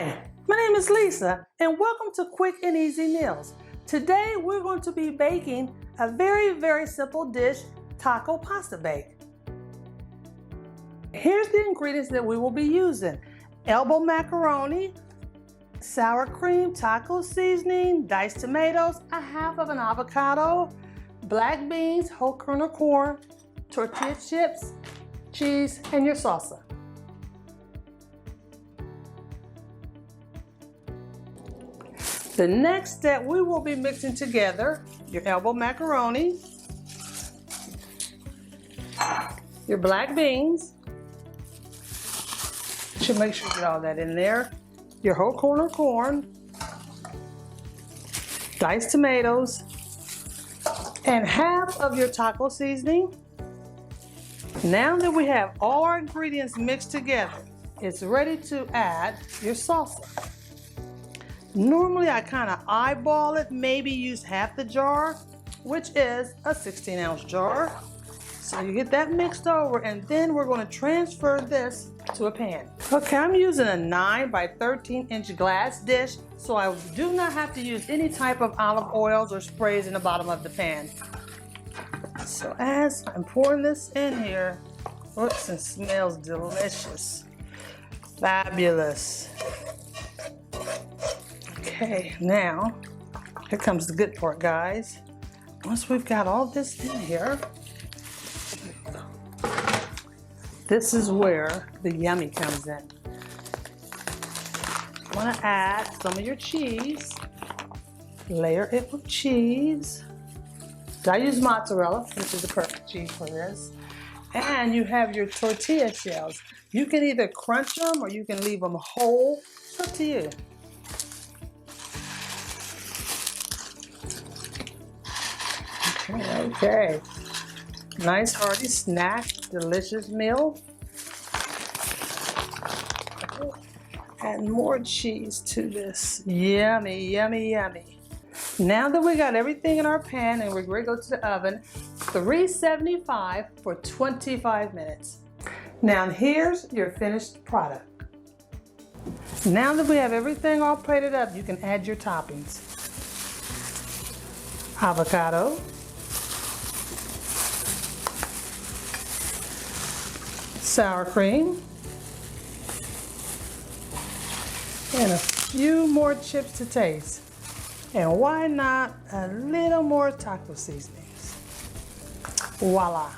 Hi, my name is Lisa and welcome to Quick and Easy Meals. Today we're going to be baking a very simple dish, taco pasta bake. Here's the ingredients that we will be using. Elbow macaroni, sour cream, taco seasoning, diced tomatoes, a half of an avocado, black beans, whole kernel corn, tortilla chips, cheese, and your salsa. The next step, we will be mixing together your elbow macaroni, your black beans, should make sure you get all that in there, your whole kernel corn, diced tomatoes, and half of your taco seasoning. Now that we have all our ingredients mixed together, it's ready to add your salsa. Normally I kind of eyeball it, maybe use half the jar, which is a 16-ounce jar. So you get that mixed over, and then we're going to transfer this to a pan. Okay, I'm using a 9 by 13-inch glass dish, so I do not have to use any type of olive oils or sprays in the bottom of the pan. So as I'm pouring this in here, looks and smells delicious. Fabulous. Okay, now, here comes the good part, guys. Once we've got all this in here, this is where the yummy comes in. You want to add some of your cheese. Layer it with cheese. I use mozzarella, which is the perfect cheese for this. And you have your tortilla shells. You can either crunch them or you can leave them whole. It's up to you. Okay, nice hearty snack, delicious meal. Add more cheese to this. Yummy, yummy, yummy. Now that we got everything in our pan and we're ready to go to the oven, 375 for 25 minutes. Now here's your finished product. Now that we have everything all plated up, you can add your toppings. Avocado, sour cream, and a few more chips to taste. And why not a little more taco seasonings? Voila!